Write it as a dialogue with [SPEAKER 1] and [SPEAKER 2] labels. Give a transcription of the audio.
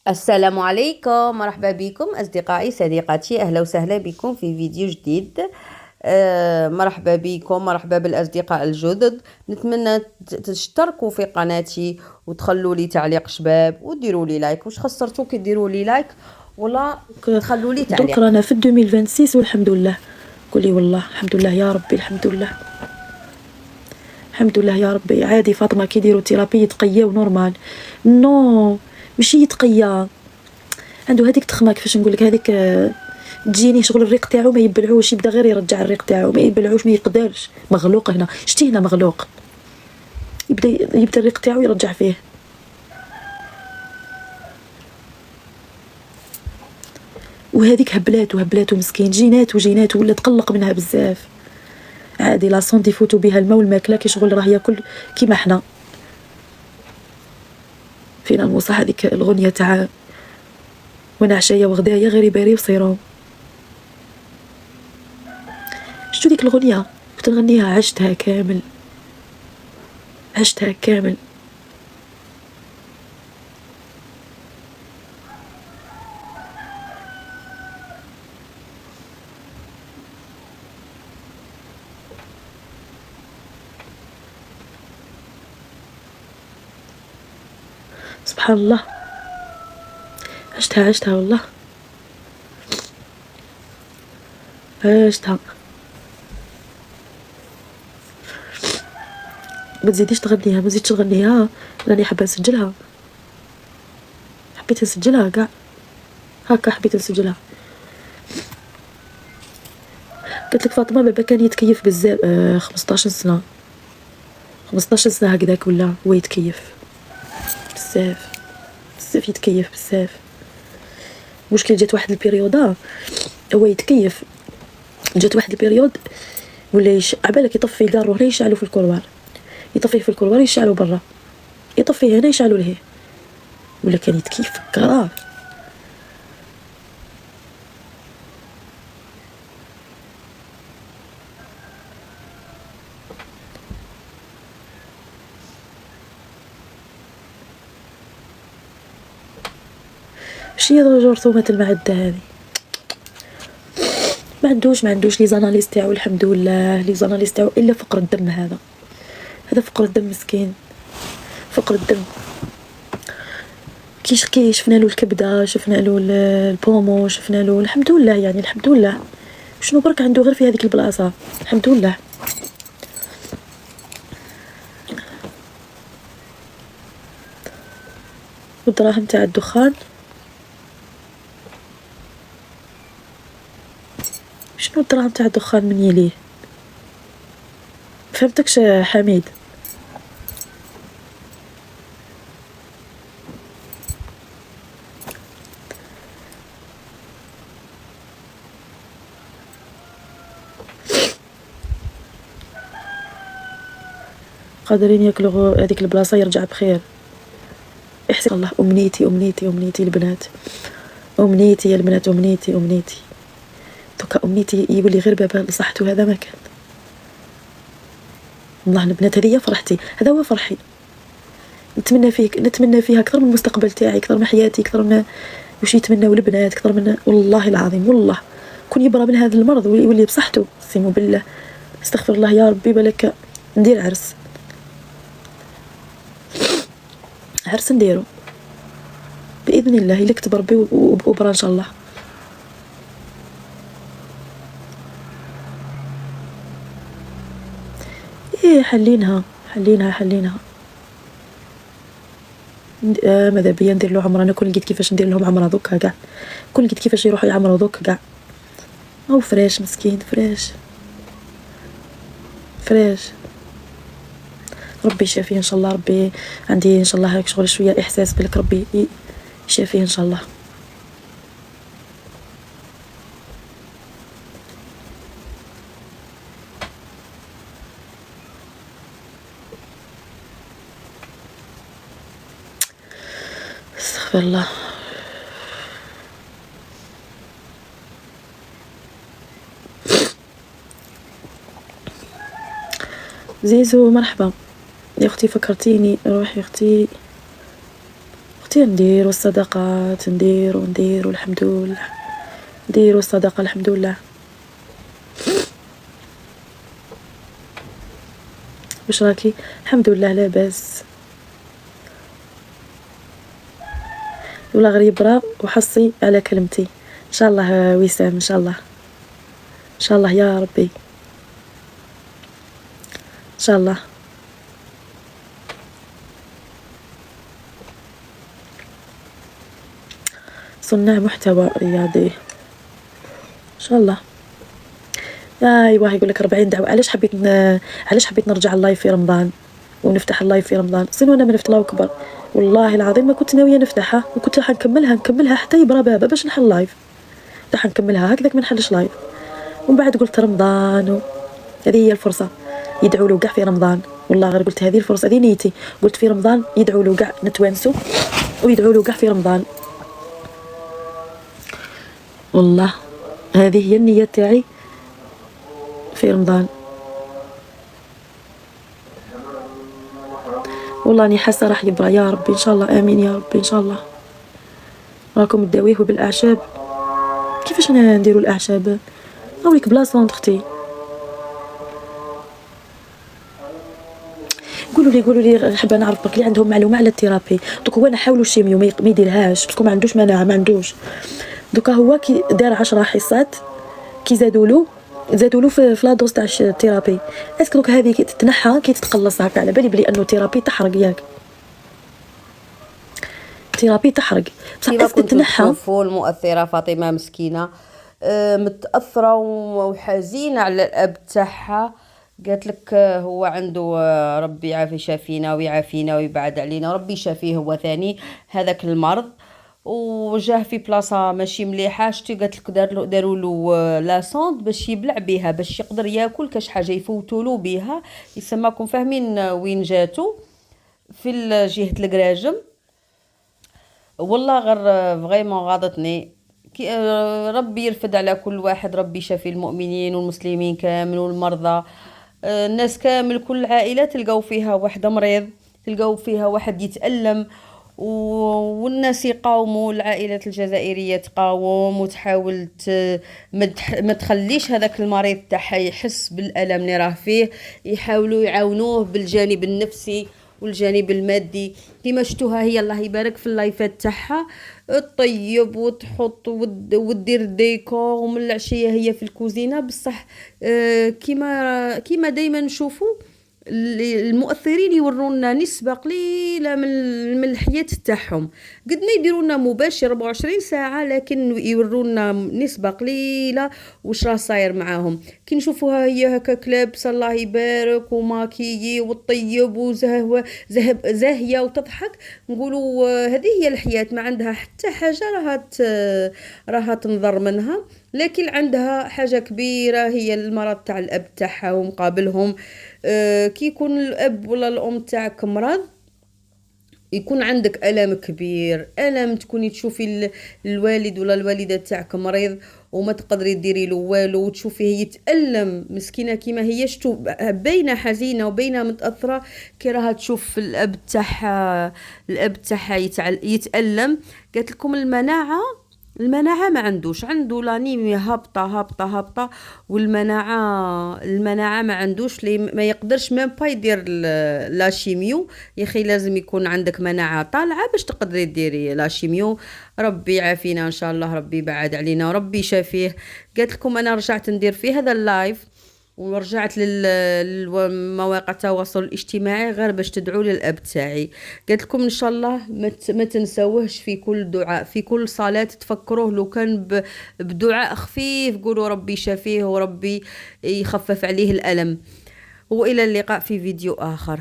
[SPEAKER 1] السلام عليكم، مرحبا بكم أصدقائي صديقاتي، أهلا وسهلا بكم في فيديو جديد. مرحبا بكم، مرحبا بالأصدقاء الجدد. نتمنى تشتركوا في قناتي وتخلوا لي تعليق شباب وديروا لي لايك. واش خسرتوا كي ديروا لي لايك ولا تخلوا لي
[SPEAKER 2] درك
[SPEAKER 1] تعليق؟
[SPEAKER 2] رانا في 2026 والحمد لله. قولي والله الحمد لله يا ربي، الحمد لله الحمد لله يا ربي. عادي فاطمه كيديروا ثيرابي يتقياو نورمال. نو ماشي يتقيا، عنده هذيك تخمه كيفاش نقول لك، هذيك تجيني شغل الريق تاعو ما يبلعوش، يبدا غير يرجع الريق تاعو ما يبلعوش، ما يقدرش، مغلوق هنا. شتي هنا مغلوق، يبدا الريق تاعو يرجع فيه. وهذيك هبلات مسكين، جينات ولا تقلق منها بزاف. عادي لا سونتي يفوتوا بها الماء والماكله كي شغل راه ياكل كيما حنا. فينا الموصى هذيك الغنيه تاع وانا عشايا وغدايا غير يباري وصيروم. شتو ديك الغنيه كنت نغنيها، عشتها كامل. سبحان الله، عشتها والله، عشتها. ما تزيديش تغنيها، ما تزيدش تغنيها، راني حابه نسجلها. حبيت نسجلها كاع هكا، حبيت نسجلها. قلت لك فاطمه بابا كان يتكيف بزاف، 15 سنه 15 سنه هكذاك، ولا هو يتكيف بزاف يتكيف بزاف. مشكل جات واحد البيريود هو يتكيف، جات واحد البيريود ولا عبالك يطفي الكارو هنا يشعلو في الكولوار، يطفيه في الكولوار يشعلو برا، يطفيه هنا يشعلو لهيه، ولا كان يتكيف كراف. شنو هي رطوبة المعدة هذه؟ ما عندوش لي زاناليز تاعو الحمد لله، لي زاناليز تاعو الا فقر الدم. هذا فقر الدم مسكين، فقر الدم. كي شفنا له الكبده، شفنا له البومو، شفنا له الحمد لله، يعني الحمد لله. شنو برك عنده غير في هذيك البلاصه، الحمد لله. والدراهم تاع الدخان، شنو الدراهم تاع الدخان من يليه؟ فهمتكش حميد؟ قادرين ياكلوا هذيك البلاصه يرجع بخير. احسن الله. امنيتي البنات، امنيتي يا البنات، امنيتي دوكا امنيتي يولي غير بابا لصحته. هذا ما كان والله البنات، هذه هي فرحتي، هذا هو فرحي. نتمنى فيها اكثر من المستقبل تاعي، اكثر من حياتي، اكثر من وش يتمناو البنات، اكثر من والله العظيم. والله كون يبرى من هذا المرض ويولي بصحته، سيمو بالله استغفر الله يا ربي. بالك ندير عرس نديرو باذن الله، الا كتب ربي وبرا ان شاء الله. ايه حلينها. ماذا بيا ندير له عمره. انا كون لقيت كيفاش ندير لهم عمره دوكا كاع، كون لقيت كيفاش يروحوا يعمروا دوكا كاع. او فريش مسكين، فريش. ربي يشافيه ان شاء الله. ربي عندي ان شاء الله هيك شغل شويه احساس بالك ربي يشافيه ان شاء الله. استغفر الله. زيزو مرحبا يا اختي، فكرتيني روحي اختي قلت نديروا الصدقات، نديروا الحمد لله، نديروا الصدقه الحمد لله. واش راكي؟ الحمد لله لاباس. ولا غير يبرا وحصي على كلمتي ان شاء الله وسام، ان شاء الله ان شاء الله يا ربي ان شاء الله. صناع محتوى رياضي ان شاء الله. ايوه يقول لك 40 دعوه. علاش حبيت نرجع اللايف في رمضان ونفتح اللايف في رمضان؟ صينو انا من الله اكبر والله العظيم ما كنت ناويه نفتحها، وكنت راح نكملها حتى يبرا بابا باش نحل لايف، راح نكملها هكذاك ما نحلش لايف. ومن بعد قلت رمضان هذه هي الفرصه يدعوا له كاع في رمضان، والله غير قلت هذه الفرصه، هذه نيتي، قلت في رمضان يدعوا له كاع نتوانسوا ويدعوا له كاع في رمضان، والله هذه هي النيه تاعي في رمضان. والله اني حاسه راح يبرا يا ربي ان شاء الله، امين يا ربي ان شاء الله. راكم تداويه بالاعشاب، كيفاش انا نديروا الاعشاب؟ اوريك بلاصه اختي. قولوا لي حابه نعرف برك اللي عندهم معلومه على الثيرابي. دوك هو نحاولوا الشيميو ما يديرهاش باسكو ما عندوش مناعه، ما عندوش. دوكا هو كي دار 10 حصات كي زادوا له في لادوز تاع الثيرابي. اسكو دوك هذه كي تتنحى كي تتقلص هكا، على بالي بلي انه ثيرابي تحرق، ياك ثيرابي تحرق بصح اسكو تنحى.
[SPEAKER 1] تشوفوا المؤثره فاطمه مسكينه متاثره وحزينه على الاب تاعها، قالت لك هو عنده ربي يعافي شافينا ويعافينا ويبعد علينا، ربي يشافيه هو ثاني هذاك المرض، وجاه في بلاصه ماشي مليحه. شتي قالت لك داروا له لا سوند باش يبلع بها باش يقدر ياكل كاش حاجه يفوتوا له بها. يسماكم فاهمين وين جاتو؟ في جهه القراجم. والله غير فغيمون غاضتني. ربي يرفد على كل واحد، ربي يشافي المؤمنين والمسلمين كامل والمرضى، الناس كامل، كل عائلة تلقاو فيها واحد مريض، تلقاو فيها واحد يتألم، والناس يقاوموا، العائلات الجزائرية تقاوم وتحاول ما تخليش هذاك المريض تاعها يحس بالألم اللي راه فيه، يحاولوا يعاونوه بالجانب النفسي والجانب المادي. كما شفتوها هي الله يبارك في اللايفات تاعها تطيب وتحط ودير ديكور، ومن العشيه هي في الكوزينه بصح كيما دائما نشوفوا المؤثرين يورونا نسبه قليله من الحياه تاعهم، قد ما يديروا لنا مباشر 24 ساعه لكن يورونا نسبه قليله واش راه صاير معاهم. كي نشوفوها هي هكا لابسه الله يبارك وماكيي وطيب زاهيه وتضحك، نقولوا هذه هي الحياه، ما عندها حتى حاجه راها تنظر منها، لكن عندها حاجه كبيره هي المرض تاع الاب تاعها ومقابلهم. كي يكون الاب ولا الام تاعك مرض يكون عندك ألم كبير، ألم تكوني تشوفي الوالد ولا الوالدة تاعك مريض وما تقدري ديري له والو، وتشوفيه يتألم مسكينة كيما هي شتو بينه حزينة وبينه متأثرة، كي راها تشوف الأب تاعها يتألم. قالت لكم المناعة ما عندوش، عنده لانيميا هابطة، والمناعة ما عندوش، لي ما يقدرش ميم با يدير لا شيميو. يا اخي لازم يكون عندك مناعة طالعة باش تقدري ديري لا شيميو. ربي يعافينا ان شاء الله، ربي يبعد علينا وربي يشافيه. قالت لكم انا رجعت ندير في هذا اللايف ورجعت للمواقع التواصل الاجتماعي غير باش تدعوا للاب تاعي. قلت لكم ان شاء الله ما تنسوهش في كل دعاء، في كل صلاة تفكروه لو كان بدعاء خفيف، قولوا ربي شافيه وربي يخفف عليه الألم. وإلى اللقاء في فيديو آخر.